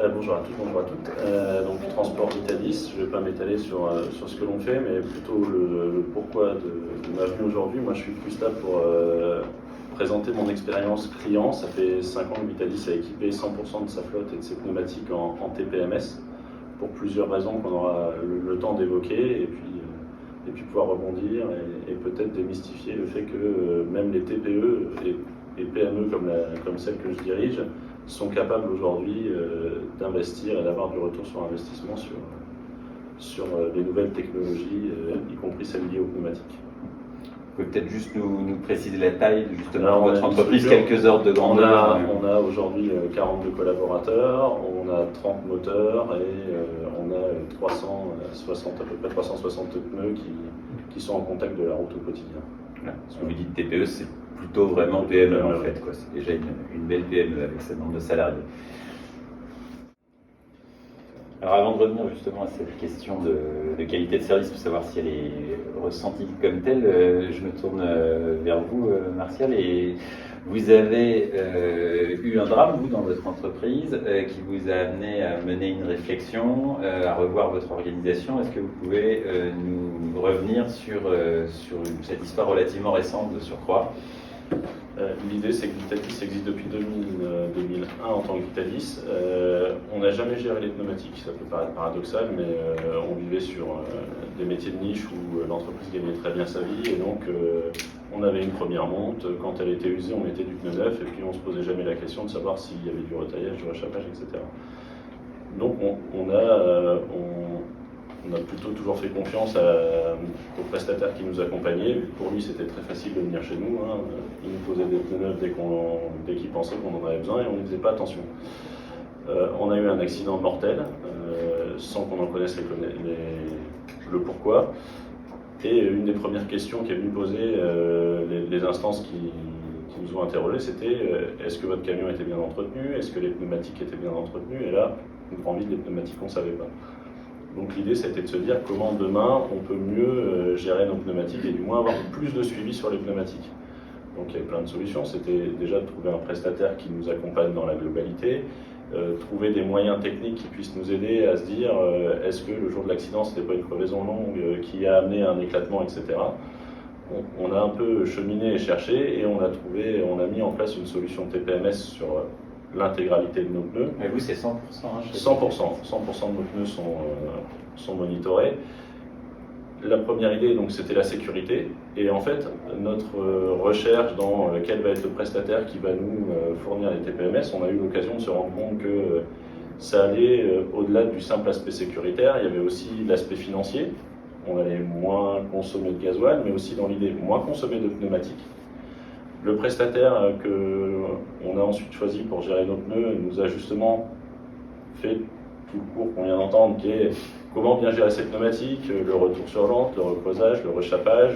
Bonjour à tous, bonjour à toutes. Donc Transport Vitalis, je ne vais pas m'étaler sur ce que l'on fait, mais plutôt le pourquoi de ma venue aujourd'hui. Moi je suis plus là pour présenter mon expérience client. Ça fait 5 ans que Vitalis a équipé 100% de sa flotte et de ses pneumatiques en TPMS, pour plusieurs raisons qu'on aura le temps d'évoquer, et puis pouvoir rebondir et peut-être démystifier le fait que même les TPE et PME comme celle que je dirige sont capables aujourd'hui d'investir et d'avoir du retour sur investissement sur les nouvelles technologies, y compris celles liées aux pneumatiques. Vous pouvez peut-être juste nous préciser la taille justement de votre entreprise, quelques ordres de grandeur. On a aujourd'hui 42 collaborateurs, on a 30 moteurs et on a 360, à peu près 360 pneus qui sont en contact de la route au quotidien. Voilà. Ce que vous dites TPE, c'est plutôt vraiment PME en fait, quoi. C'est déjà une belle PME avec ce nombre de salariés. Alors avant de revenir justement à cette question de qualité de service, pour savoir si elle est ressentie comme telle, je me tourne vers vous, Martial, et vous avez eu un drame, vous, dans votre entreprise, qui vous a amené à mener une réflexion, à revoir votre organisation. Est-ce que vous pouvez nous revenir sur cette histoire relativement récente de surcroît? L'idée, c'est que Vitalis existe depuis 2001 en tant que Vitalis. On n'a jamais géré les pneumatiques, ça peut paraître paradoxal, mais on vivait sur des métiers de niche où l'entreprise gagnait très bien sa vie, et donc on avait une première monte. Quand elle était usée, on mettait du pneu neuf, et puis on ne se posait jamais la question de savoir s'il y avait du retaillage, du rechapage, etc. Donc on a plutôt toujours fait confiance aux prestataires qui nous accompagnaient. Pour lui, c'était très facile de venir chez nous. Il nous posait des pneus neufs dès qu'il pensait qu'on en avait besoin, et on n'y faisait pas attention. On a eu un accident mortel, sans qu'on en connaisse le pourquoi. Et une des premières questions qui est venue poser les instances qui nous ont interrogés, c'était est-ce que votre camion était bien entretenu? Est-ce que les pneumatiques étaient bien entretenues? Et là, une grande ville, les pneumatiques, on ne savait pas. Donc l'idée, c'était de se dire comment demain on peut mieux gérer nos pneumatiques et du moins avoir plus de suivi sur les pneumatiques. Donc il y avait plein de solutions. C'était déjà de trouver un prestataire qui nous accompagne dans la globalité, trouver des moyens techniques qui puissent nous aider à se dire est-ce que le jour de l'accident, ce n'était pas une crevaison longue qui a amené un éclatement, etc. On a un peu cheminé et cherché, et on a mis en place une solution TPMS sur l'intégralité de nos pneus. Et vous, c'est 100%. 100% de nos pneus sont monitorés. La première idée, donc, c'était la sécurité. Et en fait, notre recherche dans quel va être le prestataire qui va nous fournir les TPMS, on a eu l'occasion de se rendre compte que ça allait au-delà du simple aspect sécuritaire. Il y avait aussi l'aspect financier. On allait moins consommer de gasoil, mais aussi dans l'idée moins consommer de pneumatiques. Le prestataire qu'on a ensuite choisi pour gérer nos pneus nous a justement fait tout le cours qu'on vient d'entendre, qui est comment bien gérer ces pneumatiques, le retour sur jante, le recrosage, le rechapage,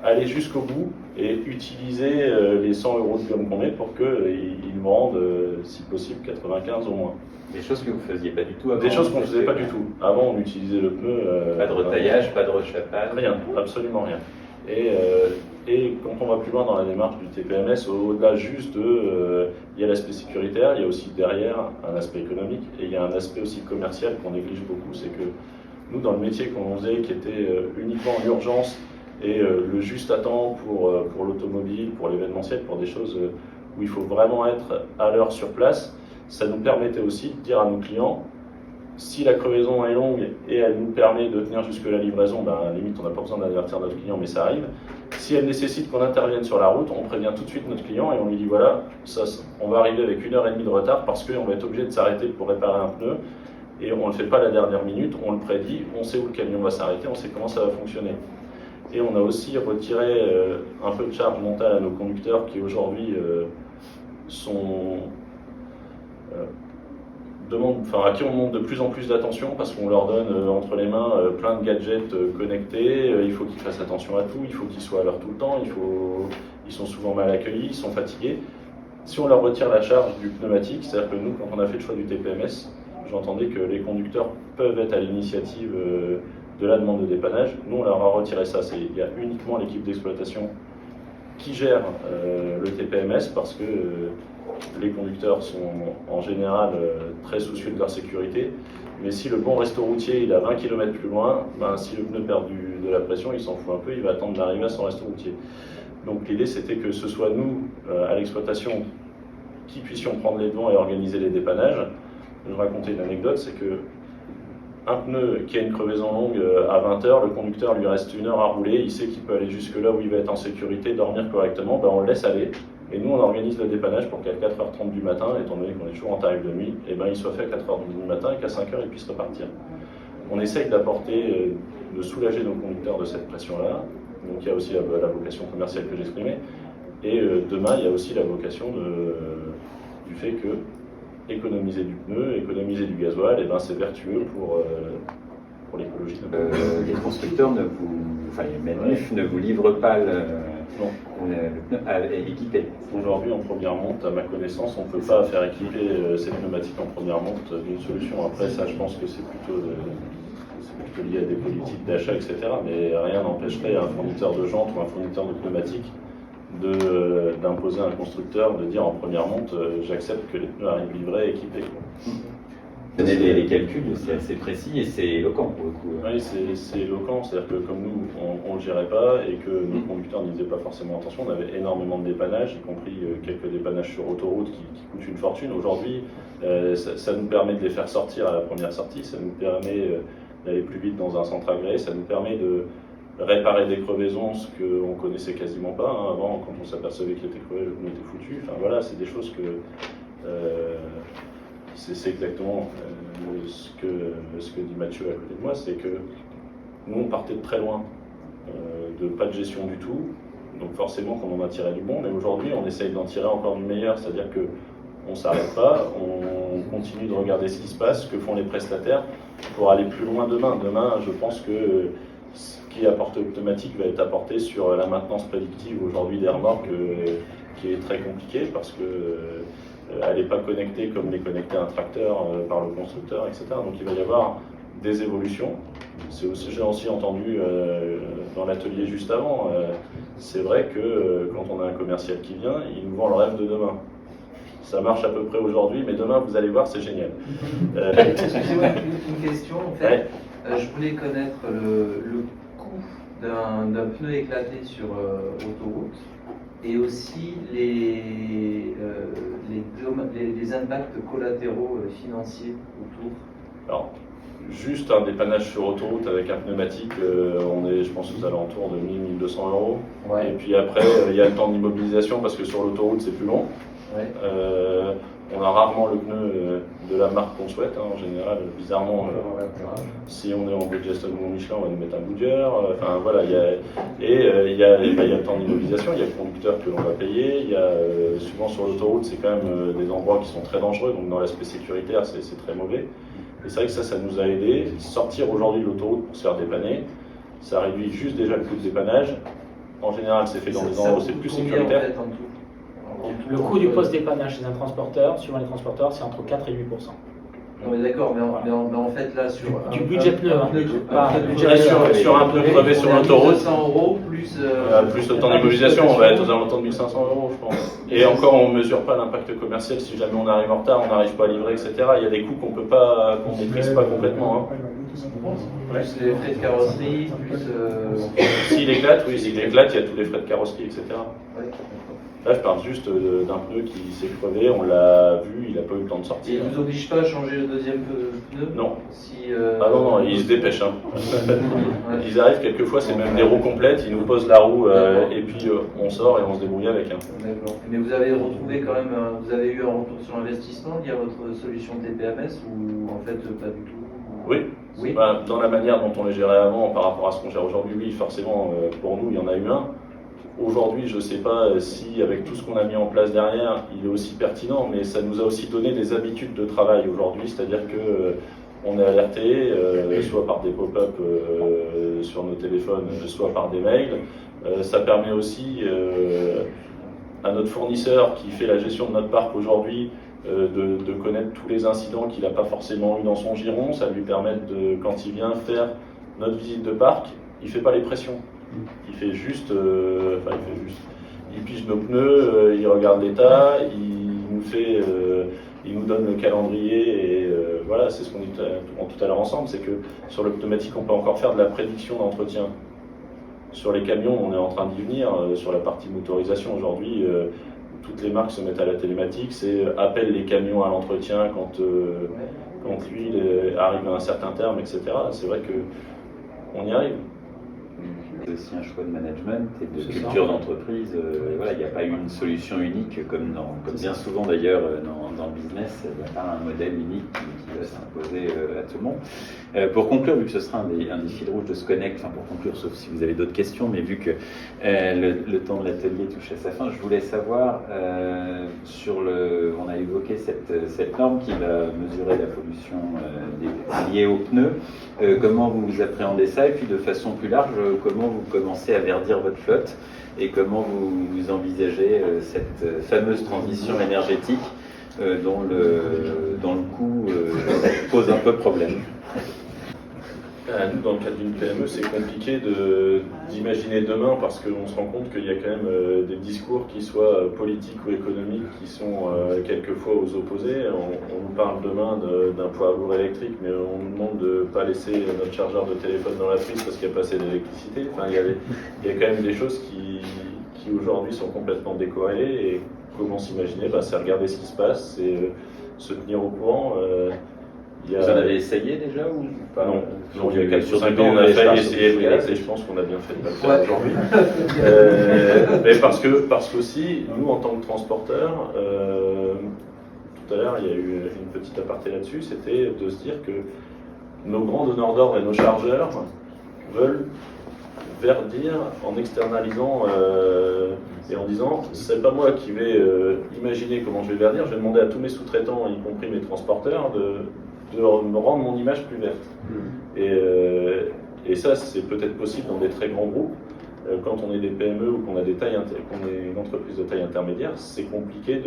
aller jusqu'au bout et utiliser les 100 € de gomme qu'on met pour qu'ils me rendent, si possible, 95 au moins. Des choses que vous ne faisiez pas du tout avant. Des choses qu'on ne faisait pas du tout. Avant, on utilisait le pneu. Pas de retaillage, pas de rechapage. Rien, absolument rien. Et quand on va plus loin dans la démarche du TPMS, au-delà juste il y a l'aspect sécuritaire, il y a aussi derrière un aspect économique, et il y a un aspect aussi commercial qu'on néglige beaucoup. C'est que nous, dans le métier qu'on faisait, qui était uniquement l'urgence et le juste à temps pour l'automobile, pour l'événementiel, pour des choses où il faut vraiment être à l'heure sur place, ça nous permettait aussi de dire à nos clients, si la crevaison est longue et elle nous permet de tenir jusque la livraison, limite on n'a pas besoin d'avertir notre client, mais ça arrive. Si elle nécessite qu'on intervienne sur la route, on prévient tout de suite notre client et on lui dit voilà, on va arriver avec 1h30 de retard parce qu'on va être obligé de s'arrêter pour réparer un pneu, et on ne le fait pas à la dernière minute, on le prédit, on sait où le camion va s'arrêter, on sait comment ça va fonctionner. Et on a aussi retiré un peu de charge mentale à nos conducteurs qui aujourd'hui à qui on demande de plus en plus d'attention parce qu'on leur donne entre les mains plein de gadgets connectés, il faut qu'ils fassent attention à tout, il faut qu'ils soient à l'heure tout le temps, ils sont souvent mal accueillis, ils sont fatigués. Si on leur retire la charge du pneumatique, c'est-à-dire que nous, quand on a fait le choix du TPMS, j'entendais que les conducteurs peuvent être à l'initiative de la demande de dépannage. Nous, on leur a retiré ça. Il y a uniquement l'équipe d'exploitation qui gère le TPMS parce que les conducteurs sont en général très soucieux de leur sécurité. Mais si le bon resto routier il est à 20 km plus loin, si le pneu perd de la pression, il s'en fout un peu, il va attendre d'arriver à son resto routier. Donc l'idée c'était que ce soit nous, à l'exploitation, qui puissions prendre les devants et organiser les dépannages. Je vais raconter une anecdote, c'est que un pneu qui a une crevaison longue à 20 heures, le conducteur lui reste 1 heure à rouler, il sait qu'il peut aller jusque là où il va être en sécurité, dormir correctement, on le laisse aller. Et nous on organise le dépannage pour qu'à 4h30 du matin, étant donné qu'on est toujours en tarif de nuit, il soit fait à 4h du matin et qu'à 5h il puisse repartir. On essaye d'apporter, de soulager nos conducteurs de cette pression-là. Donc il y a aussi la vocation commerciale que j'exprimais. Et demain, il y a aussi la vocation du fait que économiser du pneu, économiser du gasoil, c'est vertueux pour l'écologie. Les constructeurs les manufs ne vous livrent pas le pneu équipé. Aujourd'hui, en première monte, à ma connaissance, on ne peut pas faire équiper ces pneumatiques en première monte d'une solution. Après, ça, je pense que c'est plutôt lié à des politiques d'achat, etc. Mais rien n'empêcherait un fournisseur de jantes ou un fournisseur de pneumatiques d'imposer à un constructeur de dire en première monte j'accepte que les pneus arrivent livrés et équipés. Donner les calculs, c'est assez précis et c'est éloquent pour le coup. Oui, c'est éloquent, c'est-à-dire que comme nous, on ne le gérait pas et que nos conducteurs n'y faisaient pas forcément attention, on avait énormément de dépannages, y compris quelques dépannages sur autoroute qui coûtent une fortune. Aujourd'hui, ça nous permet de les faire sortir à la première sortie, ça nous permet d'aller plus vite dans un centre agréé, ça nous permet de réparer des crevaisons, ce qu'on connaissait quasiment pas. Avant, quand on s'apercevait qu'il était crevé, le pneu était foutu. Enfin voilà, c'est des choses que c'est exactement ce que dit Mathieu à côté de moi, c'est que nous on partait de très loin, de pas de gestion du tout. Donc forcément qu'on en a tiré du bon, mais aujourd'hui on essaye d'en tirer encore du meilleur, c'est-à-dire que on ne s'arrête pas, on continue de regarder ce qui se passe, ce que font les prestataires, pour aller plus loin demain. Demain, je pense que ce qui est apporté au pneumatique va être apporté sur la maintenance prédictive aujourd'hui des remorques, qui est très compliquée parce que elle n'est pas connectée comme l'est connecté un tracteur par le constructeur, etc. Donc il va y avoir des évolutions. J'ai aussi entendu dans l'atelier juste avant, c'est vrai que quand on a un commercial qui vient, il nous vend le rêve de demain. Ça marche à peu près aujourd'hui, mais demain, vous allez voir, c'est génial. Excusez-moi, une question. En fait, je voulais connaître le coût d'un pneu éclaté sur autoroute et aussi les impacts collatéraux financiers autour. Alors, juste un dépannage sur autoroute avec un pneumatique, on est, je pense, aux alentours de 1 000 1 200 euros. Ouais. Et puis après, il y a le temps d'immobilisation parce que sur l'autoroute, c'est plus long. Ouais. On a rarement le pneu de la marque qu'on souhaite, en général. Bizarrement, si on est en Bridgestone ou en Michelin, on va nous mettre un Goodyear. Enfin voilà, il y a le temps d'immobilisation, il y a le conducteur que l'on va payer. Il y a souvent sur l'autoroute, c'est quand même des endroits qui sont très dangereux, donc dans l'aspect sécuritaire, c'est très mauvais. Et c'est vrai que ça nous a aidé. Sortir aujourd'hui de l'autoroute pour se faire dépanner, ça réduit juste déjà le coût de dépannage. En général, c'est fait dans des endroits où c'est plus sécuritaire. Le coût du poste dépannage chez un transporteur, suivant les transporteurs, c'est entre 4 et 8%. Non mais d'accord, mais en fait là sur du budget pneu, sur un pneu crevé sur l'autoroute, 200 euros plus le temps d'immobilisation, on va être aux alentours de 1 500 euros, je pense. Et encore, on ne mesure pas l'impact commercial si jamais on arrive en retard, on n'arrive pas à livrer, etc. Il y a des coûts qu'on maîtrise pas complètement. Plus les frais de carrosserie, plus. S'il éclate, oui, s'il éclate, il y a tous les frais de carrosserie, etc. Là, je parle juste d'un pneu qui s'est crevé, on l'a vu, il n'a pas eu le temps de sortir. Et il ne vous oblige pas à changer le deuxième pneu? Non. Ah non, ils se dépêchent. Ils arrivent quelquefois, c'est même des roues complètes, ils nous posent la roue et puis on sort et on se débrouille avec. D'accord. Mais vous avez retrouvé quand même, vous avez eu un retour sur investissement via votre solution TPMS ou en fait pas du tout? Oui. Dans la manière dont on les gérait avant par rapport à ce qu'on gère aujourd'hui, oui, forcément, pour nous, il y en a eu un. Aujourd'hui, je ne sais pas si, avec tout ce qu'on a mis en place derrière, il est aussi pertinent, mais ça nous a aussi donné des habitudes de travail aujourd'hui, c'est-à-dire qu'on est alerté, soit par des pop-up sur nos téléphones, soit par des mails. Ça permet aussi à notre fournisseur qui fait la gestion de notre parc aujourd'hui de connaître tous les incidents qu'il n'a pas forcément eu dans son giron. Ça lui permet quand il vient faire notre visite de parc, il ne fait pas les pressions. Il fait juste, il pige nos pneus, il regarde l'état, il il nous donne le calendrier et voilà, c'est ce qu'on dit tout à l'heure ensemble, c'est que sur le pneumatique, on peut encore faire de la prédiction d'entretien. Sur les camions, on est en train d'y venir. Sur la partie motorisation, aujourd'hui, toutes les marques se mettent à la télématique, c'est appelle les camions à l'entretien quand l'huile arrive à un certain terme, etc. C'est vrai qu'on y arrive. C'est aussi un choix de management et de culture d'entreprise. Voilà, il n'y a pas une solution unique, comme bien souvent d'ailleurs dans le business, il n'y a pas un modèle unique qui va s'imposer à tout le monde. Pour conclure, vu que ce sera un des fils rouges de ce Connect, enfin pour conclure, sauf si vous avez d'autres questions, mais vu que le temps de l'atelier touche à sa fin, je voulais savoir, on a évoqué cette norme qui va mesurer la pollution liée aux pneus. Comment vous appréhendez ça, et puis de façon plus large, comment vous commencez à verdir votre flotte et comment vous envisagez cette fameuse transition énergétique dont le coût pose un peu problème. Nous, dans le cadre d'une PME, c'est compliqué d'imaginer demain parce qu'on se rend compte qu'il y a quand même des discours qui soient politiques ou économiques qui sont quelquefois aux opposés. On nous parle demain d'un poids à lourd électrique, mais on nous demande de ne pas laisser notre chargeur de téléphone dans la prise parce qu'il n'y a pas assez d'électricité. Enfin, il y a quand même des choses qui aujourd'hui sont complètement décorrélées. Et comment s'imaginer, c'est regarder ce qui se passe, c'est se tenir au courant. Vous en avez essayé déjà ou pas? Non, il y a 4 ou 5 ans, on a failli essayer le gaz et je pense qu'on a bien fait de le faire aujourd'hui. Mais parce qu'aussi, nous en tant que transporteurs, tout à l'heure il y a eu une petite aparté là-dessus, c'était de se dire que nos grands donneurs d'ordre et nos chargeurs veulent verdir en externalisant et en disant c'est pas moi qui vais imaginer comment je vais verdir, je vais demander à tous mes sous-traitants, y compris mes transporteurs, de me rendre mon image plus verte. Et ça, c'est peut-être possible dans des très grands groupes. Quand on est des PME ou qu'on est une entreprise de taille intermédiaire, c'est compliqué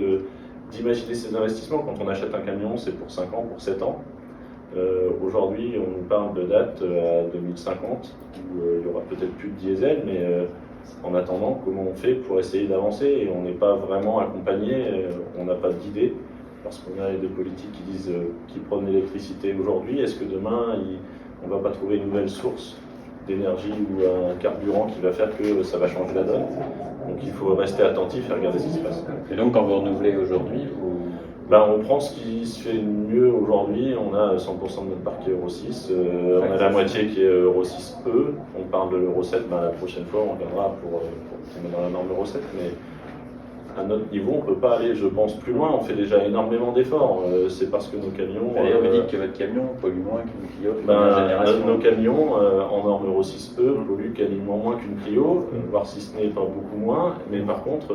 d'imaginer ces investissements. Quand on achète un camion, c'est pour 5 ans, pour 7 ans. Aujourd'hui, on nous parle de date à 2050, où il y aura peut-être plus de diesel, mais en attendant, comment on fait pour essayer d'avancer? Et on n'est pas vraiment accompagné, on n'a pas d'idée. Parce qu'on a des politiques qui disent qu'ils prônent l'électricité aujourd'hui. Est-ce que demain, on ne va pas trouver une nouvelle source d'énergie ou un carburant qui va faire que ça va changer la donne? Donc il faut rester attentif et regarder ce qui se passe. Et donc quand vous renouvelez aujourd'hui, on prend ce qui se fait mieux aujourd'hui. On a 100% de notre parc Euro 6. On a la moitié qui est Euro 6E. On parle de l'Euro 7. La prochaine fois, on reviendra pour tomber dans la norme Euro 7. Mais à notre niveau, on ne peut pas aller, je pense, plus loin. On fait déjà énormément d'efforts. C'est parce que nos camions... D'ailleurs, vous dites que votre camion pollue moins qu'une Clio. Nos camions, en norme Euro 6E, polluent quasiment moins qu'une Clio, voire si ce n'est pas beaucoup moins. Mais par contre,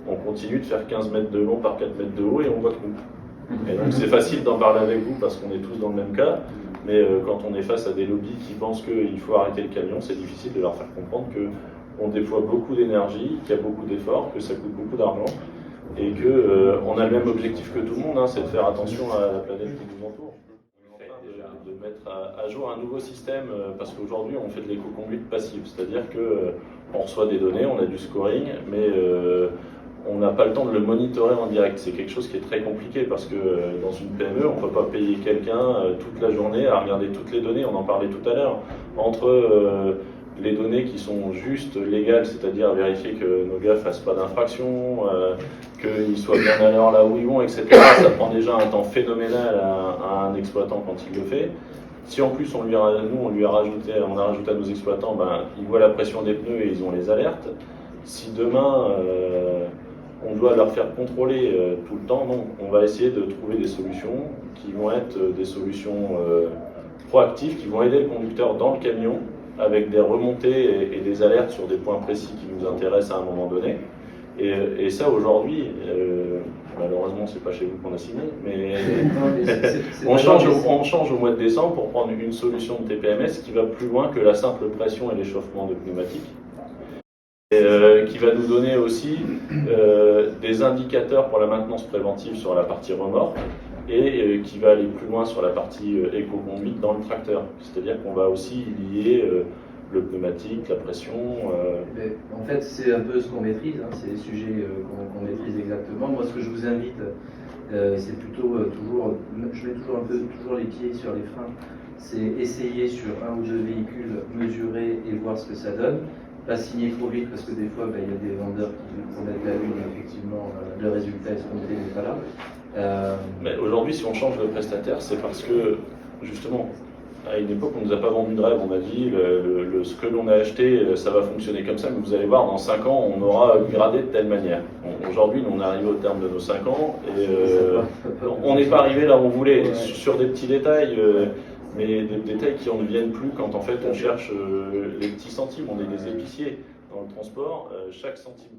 on continue de faire 15 mètres de long par 4 mètres de haut et on voit que nous. Et donc c'est facile d'en parler avec vous parce qu'on est tous dans le même cas. Mais quand on est face à des lobbies qui pensent qu'il faut arrêter le camion, c'est difficile de leur faire comprendre que on déploie beaucoup d'énergie, qu'il y a beaucoup d'efforts, que ça coûte beaucoup d'argent et qu'on a le même objectif que tout le monde, c'est de faire attention à la planète qui nous entoure. On est en train de mettre à jour un nouveau système parce qu'aujourd'hui on fait de l'éco-conduite passive, c'est-à-dire qu'on reçoit des données, on a du scoring, mais on n'a pas le temps de le monitorer en direct. C'est quelque chose qui est très compliqué parce que dans une PME, on ne peut pas payer quelqu'un toute la journée à regarder toutes les données, on en parlait tout à l'heure, entre les données qui sont juste légales, c'est-à-dire vérifier que nos gars ne fassent pas d'infraction, qu'ils soient bien à l'heure là où ils vont, etc. Ça prend déjà un temps phénoménal à un exploitant quand il le fait. Si en plus on a rajouté à nos exploitants, ils voient la pression des pneus et ils ont les alertes. Si demain on doit leur faire contrôler tout le temps, non, on va essayer de trouver des solutions qui vont être des solutions proactives, qui vont aider le conducteur dans le camion avec des remontées et des alertes sur des points précis qui nous intéressent à un moment donné. Et ça, aujourd'hui, malheureusement, c'est pas chez vous qu'on a signé, mais on change au mois de décembre pour prendre une solution de TPMS qui va plus loin que la simple pression et l'échauffement de pneumatiques. Qui va nous donner aussi des indicateurs pour la maintenance préventive sur la partie remorque et qui va aller plus loin sur la partie éco-conduite dans le tracteur. C'est-à-dire qu'on va aussi lier le pneumatique, la pression. Mais en fait, c'est un peu ce qu'on maîtrise, hein, c'est les sujets qu'on maîtrise exactement. Moi, ce que je vous invite, c'est plutôt toujours, je mets toujours les pieds sur les freins, c'est essayer sur un ou deux véhicules, mesurer et voir ce que ça donne. Pas signer trop vite parce que des fois, il y a des vendeurs qui promettent la lune et effectivement, le résultat escompté n'est pas là. Mais aujourd'hui, si on change de prestataire, c'est parce que, justement, à une époque, on ne nous a pas vendu de rêve. On a dit, ce que l'on a acheté, ça va fonctionner comme ça, mais vous allez voir, dans 5 ans, on aura gradé de telle manière. Bon, aujourd'hui, on est arrivé au terme de nos 5 ans, et on n'est pas arrivé là où on voulait, sur des petits détails, mais des détails qui en deviennent plus quand en fait on cherche les petits centimes. On est des épiciers dans le transport, chaque centime